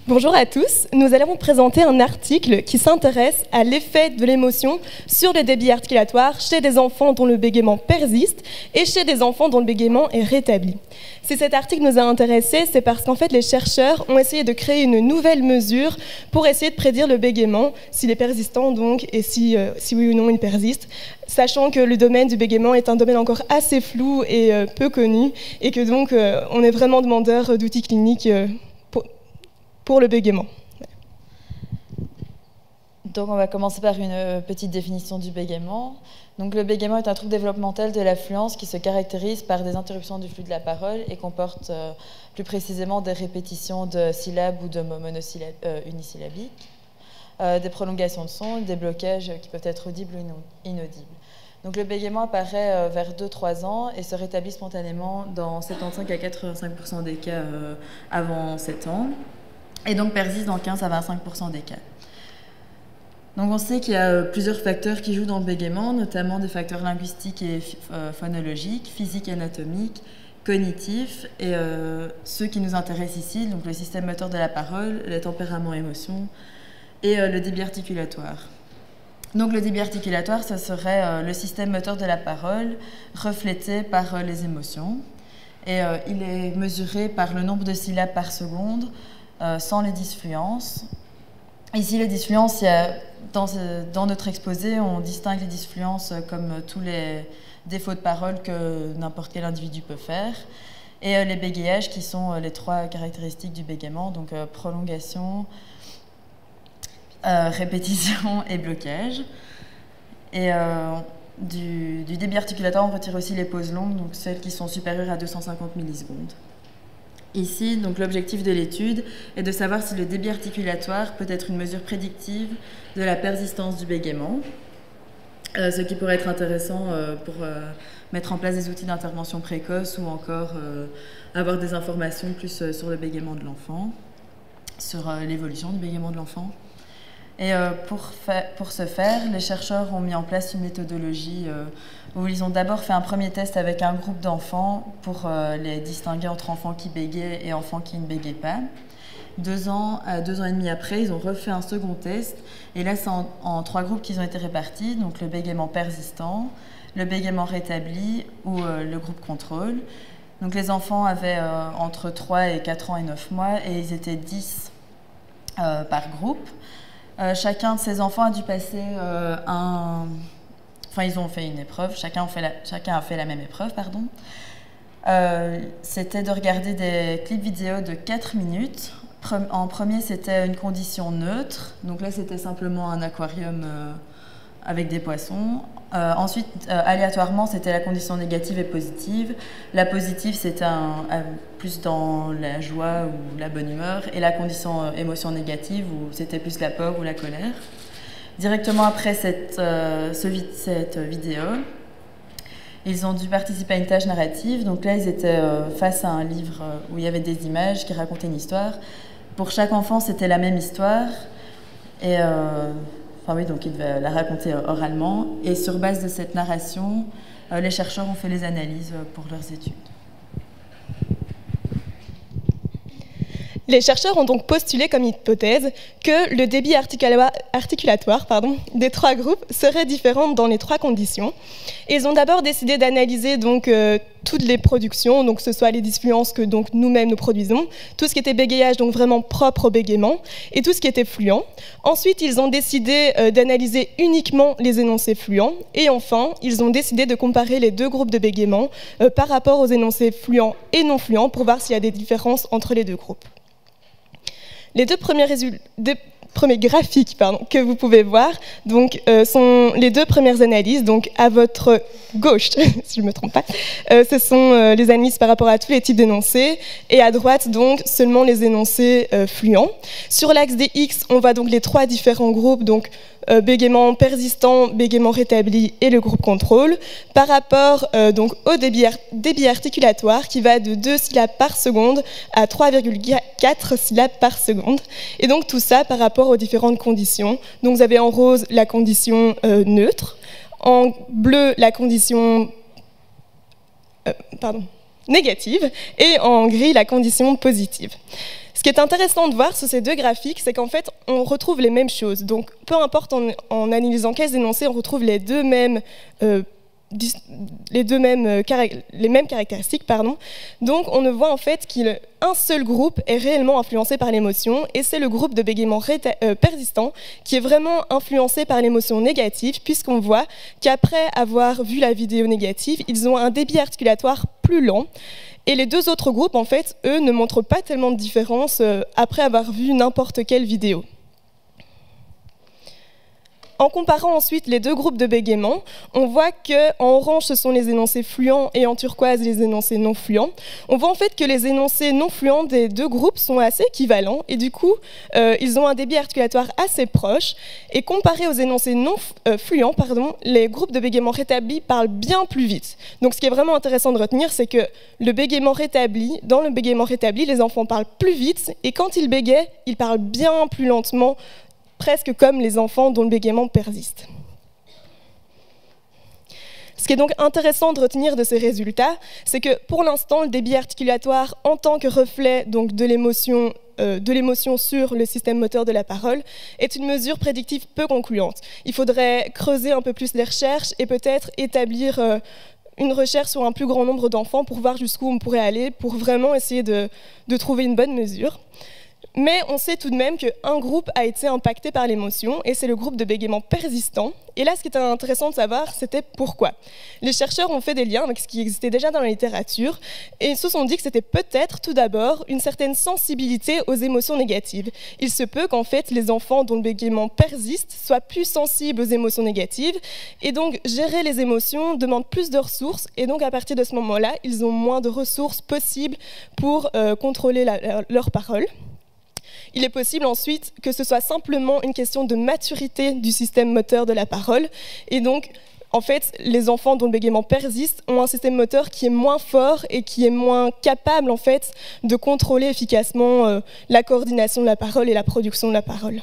Bonjour à tous, nous allons vous présenter un article qui s'intéresse à l'effet de l'émotion sur le débit articulatoire chez des enfants dont le bégaiement persiste et chez des enfants dont le bégaiement est rétabli. Si cet article nous a intéressés, c'est parce qu'en fait les chercheurs ont essayé de créer une nouvelle mesure pour essayer de prédire le bégaiement, s'il est persistant donc, et si oui ou non il persiste, sachant que le domaine du bégaiement est un domaine encore assez flou et peu connu, et que donc on est vraiment demandeur d'outils cliniques pour le bégaiement. Donc on va commencer par une petite définition du bégaiement. Donc le bégaiement est un trouble développemental de l'affluence qui se caractérise par des interruptions du flux de la parole et comporte plus précisément des répétitions de syllabes ou de mots unisyllabiques, des prolongations de son, des blocages qui peuvent être audibles ou inaudibles. Donc le bégaiement apparaît vers 2-3 ans et se rétablit spontanément dans 75 à 85% des cas avant 7 ans. Et donc persiste dans 15 à 25% des cas. Donc on sait qu'il y a plusieurs facteurs qui jouent dans le bégaiement, notamment des facteurs linguistiques et phonologiques, physiques et anatomiques, cognitifs, et ceux qui nous intéressent ici, donc le système moteur de la parole, les tempéraments et émotions, et le débit articulatoire. Donc le débit articulatoire, ce serait le système moteur de la parole reflété par les émotions, et il est mesuré par le nombre de syllabes par seconde, sans les disfluences. Ici, les disfluences, dans notre exposé, on distingue les disfluences comme tous les défauts de parole que n'importe quel individu peut faire, et les bégayages qui sont les 3 caractéristiques du bégaiement, donc prolongation, répétition et blocage. Et du débit articulatoire, on retire aussi les pauses longues, donc celles qui sont supérieures à 250 millisecondes. Ici, donc, l'objectif de l'étude est de savoir si le débit articulatoire peut être une mesure prédictive de la persistance du bégaiement, ce qui pourrait être intéressant pour mettre en place des outils d'intervention précoce ou encore avoir des informations plus sur le bégaiement de l'enfant, sur l'évolution du bégaiement de l'enfant. Et pour ce faire, les chercheurs ont mis en place une méthodologie où ils ont d'abord fait un premier test avec un groupe d'enfants pour les distinguer entre enfants qui bégaient et enfants qui ne bégaient pas. 2 ans à 2 ans et demi après, ils ont refait un second test. Et là, c'est en 3 groupes qu'ils ont été répartis. Donc le bégaiement persistant, le bégaiement rétabli ou le groupe contrôle. Donc les enfants avaient entre 3 et 4 ans et 9 mois et ils étaient 10 par groupe. Chacun de ces enfants a dû passer ils ont fait une épreuve, chacun a fait la même épreuve, pardon. C'était de regarder des clips vidéo de 4 minutes. En premier, c'était une condition neutre. Donc là, c'était simplement un aquarium avec des poissons. Ensuite, aléatoirement, c'était la condition négative et positive. La positive, c'était plus dans la joie ou la bonne humeur. Et la condition émotion négative, où c'était plus la peur ou la colère. Directement après cette vidéo, ils ont dû participer à une tâche narrative. Donc là, ils étaient face à un livre où il y avait des images qui racontaient une histoire. Pour chaque enfant, c'était la même histoire. Et donc ils devaient la raconter oralement. Et sur base de cette narration, les chercheurs ont fait les analyses pour leurs études. Les chercheurs ont donc postulé comme hypothèse que le débit articulatoire des 3 groupes serait différent dans les 3 conditions. Et ils ont d'abord décidé d'analyser donc toutes les productions, donc que ce soit les disfluences que donc nous-mêmes nous produisons, tout ce qui était bégayage donc vraiment propre au bégaiement, et tout ce qui était fluent. Ensuite, ils ont décidé d'analyser uniquement les énoncés fluents, et enfin, ils ont décidé de comparer les 2 groupes de bégaiement par rapport aux énoncés fluents et non fluents pour voir s'il y a des différences entre les 2 groupes. Les 2 premiers graphiques que vous pouvez voir donc, sont les 2 premières analyses. Donc à votre gauche, si je ne me trompe pas, ce sont les analyses par rapport à tous les types d'énoncés. Et à droite, donc, seulement les énoncés fluents. Sur l'axe des X, on voit donc les 3 différents groupes. Donc, bégaiement persistant, bégaiement rétabli et le groupe contrôle, par rapport donc au débit articulatoire qui va de 2 syllabes par seconde à 3,4 syllabes par seconde. Et donc tout ça par rapport aux différentes conditions. Donc vous avez en rose la condition neutre, en bleu la condition négative et en gris la condition positive. Ce qui est intéressant de voir sur ces deux graphiques, c'est qu'en fait, on retrouve les mêmes choses. Donc, peu importe en analysant 15 énoncés, on retrouve les mêmes caractéristiques. Donc, on ne voit en fait qu'un seul groupe est réellement influencé par l'émotion, et c'est le groupe de bégaiement persistant qui est vraiment influencé par l'émotion négative, puisqu'on voit qu'après avoir vu la vidéo négative, ils ont un débit articulatoire plus lent. Et les deux autres groupes, en fait, eux, ne montrent pas tellement de différence après avoir vu n'importe quelle vidéo. En comparant ensuite les deux groupes de bégaiement, on voit qu'en orange, ce sont les énoncés fluents et en turquoise, les énoncés non fluents. On voit en fait que les énoncés non fluents des deux groupes sont assez équivalents et du coup, ils ont un débit articulatoire assez proche. Et comparé aux énoncés non fluents, les groupes de bégaiement rétablis parlent bien plus vite. Donc ce qui est vraiment intéressant de retenir, c'est que dans le bégaiement rétabli, les enfants parlent plus vite et quand ils bégayent, ils parlent bien plus lentement, presque comme les enfants dont le bégaiement persiste. Ce qui est donc intéressant de retenir de ces résultats, c'est que pour l'instant, le débit articulatoire en tant que reflet donc, de l'émotion sur le système moteur de la parole est une mesure prédictive peu concluante. Il faudrait creuser un peu plus les recherches et peut-être établir une recherche sur un plus grand nombre d'enfants pour voir jusqu'où on pourrait aller, pour vraiment essayer de trouver une bonne mesure. Mais on sait tout de même qu'un groupe a été impacté par l'émotion, et c'est le groupe de bégaiement persistant. Et là, ce qui était intéressant de savoir, c'était pourquoi. Les chercheurs ont fait des liens avec ce qui existait déjà dans la littérature, et ils se sont dit que c'était peut-être tout d'abord une certaine sensibilité aux émotions négatives. Il se peut qu'en fait, les enfants dont le bégaiement persiste soient plus sensibles aux émotions négatives, et donc gérer les émotions demande plus de ressources, et donc à partir de ce moment-là, ils ont moins de ressources possibles pour contrôler leur parole. Il est possible ensuite que ce soit simplement une question de maturité du système moteur de la parole. Et donc, en fait, les enfants dont le bégaiement persiste ont un système moteur qui est moins fort et qui est moins capable, en fait, de contrôler efficacement la coordination de la parole et la production de la parole.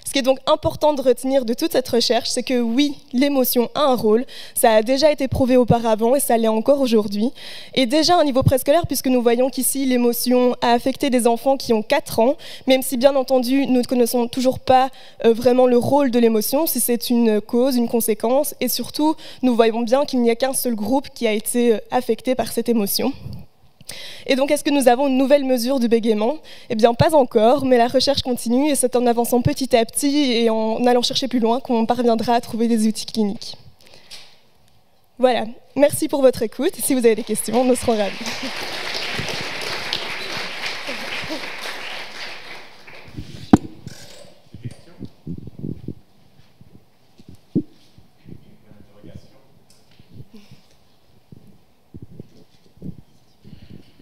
Ce qui est donc important de retenir de toute cette recherche, c'est que oui, l'émotion a un rôle, ça a déjà été prouvé auparavant et ça l'est encore aujourd'hui. Et déjà à un niveau préscolaire, puisque nous voyons qu'ici l'émotion a affecté des enfants qui ont 4 ans, même si bien entendu nous ne connaissons toujours pas vraiment le rôle de l'émotion, si c'est une cause, une conséquence, et surtout nous voyons bien qu'il n'y a qu'un seul groupe qui a été affecté par cette émotion. Et donc, est-ce que nous avons une nouvelle mesure du bégaiement? Eh bien, pas encore, mais la recherche continue et c'est en avançant petit à petit et en allant chercher plus loin qu'on parviendra à trouver des outils cliniques. Voilà, merci pour votre écoute. Si vous avez des questions, nous serons ravis.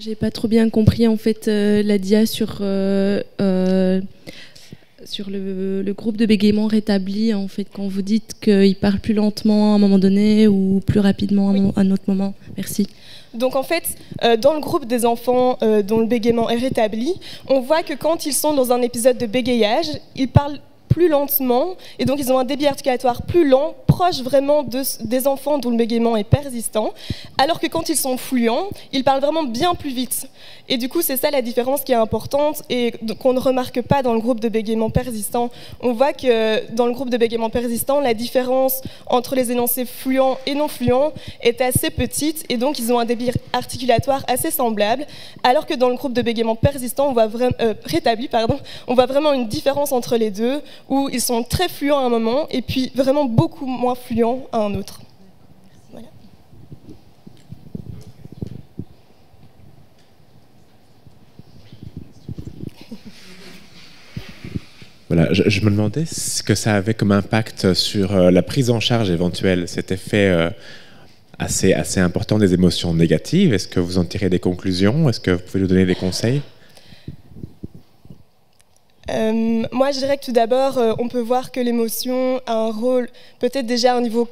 J'ai pas trop bien compris en fait la dia sur le groupe de bégaiement rétabli, en fait, quand vous dites qu'il parle plus lentement à un moment donné ou plus rapidement à un autre moment. Merci. Donc en fait, dans le groupe des enfants dont le bégaiement est rétabli, on voit que quand ils sont dans un épisode de bégayage, ils parlent plus lentement et donc ils ont un débit articulatoire plus lent, proche vraiment des enfants dont le bégaiement est persistant, alors que quand ils sont fluents, ils parlent vraiment bien plus vite. Et du coup, c'est ça la différence qui est importante et qu'on ne remarque pas dans le groupe de bégaiement persistant. On voit que dans le groupe de bégaiement persistant, la différence entre les énoncés fluents et non fluents est assez petite et donc ils ont un débit articulatoire assez semblable, alors que dans le groupe de bégaiement persistant, rétabli, on voit vraiment une différence entre les deux, où ils sont très fluents à un moment et puis vraiment beaucoup moins fluents à un autre. Voilà. Voilà, je me demandais ce que ça avait comme impact sur la prise en charge éventuelle, cet effet assez important des émotions négatives. Est-ce que vous en tirez des conclusions? Est-ce que vous pouvez nous donner des conseils? Moi, je dirais que tout d'abord, on peut voir que l'émotion a un rôle peut-être déjà à un niveau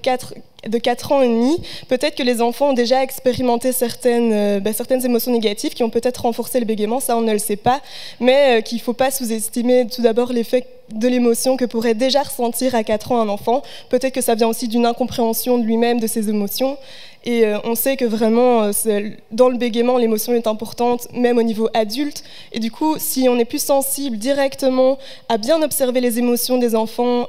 de 4 ans et demi. Peut-être que les enfants ont déjà expérimenté certaines émotions négatives qui ont peut-être renforcé le bégaiement, ça on ne le sait pas, mais qu'il ne faut pas sous-estimer tout d'abord l'effet de l'émotion que pourrait déjà ressentir à 4 ans un enfant. Peut-être que ça vient aussi d'une incompréhension de lui-même, de ses émotions. Et on sait que vraiment, dans le bégaiement, l'émotion est importante, même au niveau adulte. Et du coup, si on est plus sensible directement à bien observer les émotions des enfants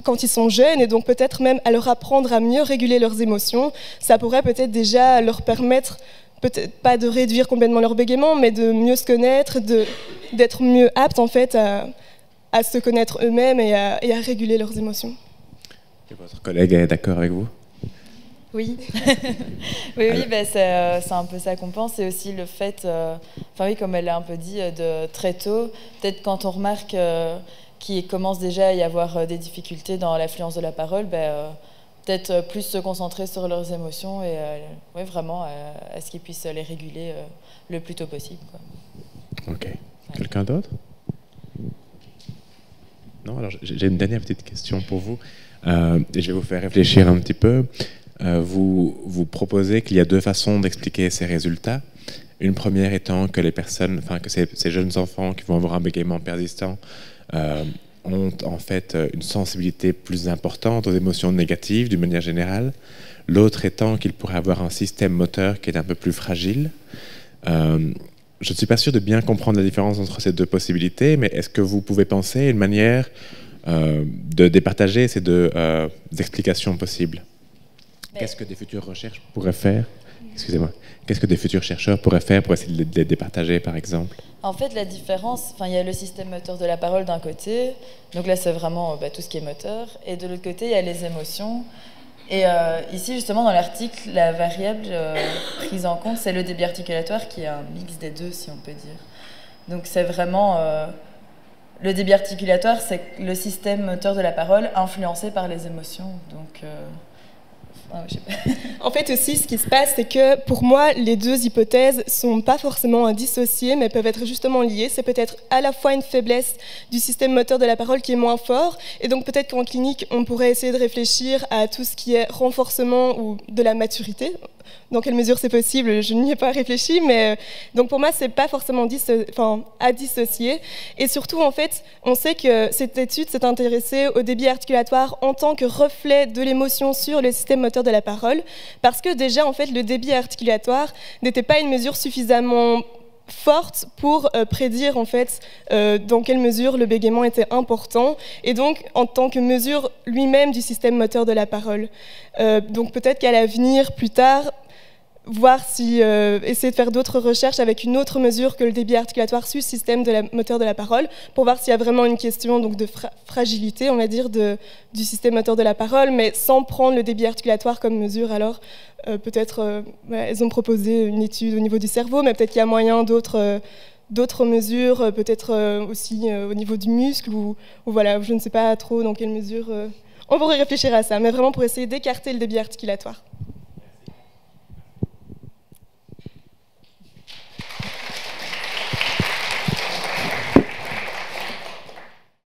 quand ils sont jeunes, et donc peut-être même à leur apprendre à mieux réguler leurs émotions, ça pourrait peut-être déjà leur permettre, peut-être pas de réduire complètement leur bégaiement, mais de mieux se connaître, d'être mieux aptes en fait à se connaître eux-mêmes et à réguler leurs émotions. Et votre collègue est d'accord avec vous? Oui, oui, ben c'est un peu ça qu'on pense. Et aussi le fait, enfin oui, comme elle l'a un peu dit, de très tôt, peut-être quand on remarque qu'il commence déjà à y avoir des difficultés dans l'affluence de la parole, peut-être plus se concentrer sur leurs émotions et ouais, vraiment à ce qu'ils puissent les réguler le plus tôt possible, quoi. Ok. Quelqu'un d'autre? Non, alors j'ai une dernière petite question pour vous. Et je vais vous faire réfléchir un petit peu. Vous proposez qu'il y a deux façons d'expliquer ces résultats. Une première étant que les personnes, enfin que ces jeunes enfants qui vont avoir un bégaiement persistant ont en fait une sensibilité plus importante aux émotions négatives d'une manière générale. L'autre étant qu'ils pourraient avoir un système moteur qui est un peu plus fragile. Je ne suis pas sûr de bien comprendre la différence entre ces deux possibilités, mais est-ce que vous pouvez penser une manière de départager ces deux explications possibles? Qu'est-ce que des futures recherches pourraient faire? Excusez-moi. Qu'est-ce que des futurs chercheurs pourraient faire pour essayer de les départager, par exemple? En fait, la différence, il y a le système moteur de la parole d'un côté, donc là c'est vraiment tout ce qui est moteur, et de l'autre côté il y a les émotions. Et ici justement dans l'article, la variable prise en compte, c'est le débit articulatoire qui est un mix des deux, si on peut dire. Donc c'est vraiment le débit articulatoire, c'est le système moteur de la parole influencé par les émotions. Donc je sais pas. En fait aussi, ce qui se passe, c'est que pour moi, les deux hypothèses sont pas forcément indissociées, mais peuvent être justement liées. C'est peut-être à la fois une faiblesse du système moteur de la parole qui est moins fort, et donc peut-être qu'en clinique, on pourrait essayer de réfléchir à tout ce qui est renforcement ou de la maturité. Dans quelle mesure c'est possible, je n'y ai pas réfléchi, mais donc pour moi, c'est pas forcément à dissocier. Et surtout, en fait, on sait que cette étude s'est intéressée au débit articulatoire en tant que reflet de l'émotion sur le système moteur de la parole, parce que déjà, en fait, le débit articulatoire n'était pas une mesure suffisamment forte pour prédire en fait dans quelle mesure le bégaiement était important, et donc en tant que mesure lui-même du système moteur de la parole. Donc peut-être qu'à l'avenir, plus tard, voir si essayer de faire d'autres recherches avec une autre mesure que le débit articulatoire sur le système moteur de la parole, pour voir s'il y a vraiment une question donc de fragilité, on va dire, du système moteur de la parole, mais sans prendre le débit articulatoire comme mesure. Alors peut-être elles ont proposé une étude au niveau du cerveau, mais peut-être qu'il y a moyen d'autres mesures, peut-être aussi au niveau du muscle, ou voilà, je ne sais pas trop dans quelle mesure on pourrait réfléchir à ça, mais vraiment pour essayer d'écarter le débit articulatoire.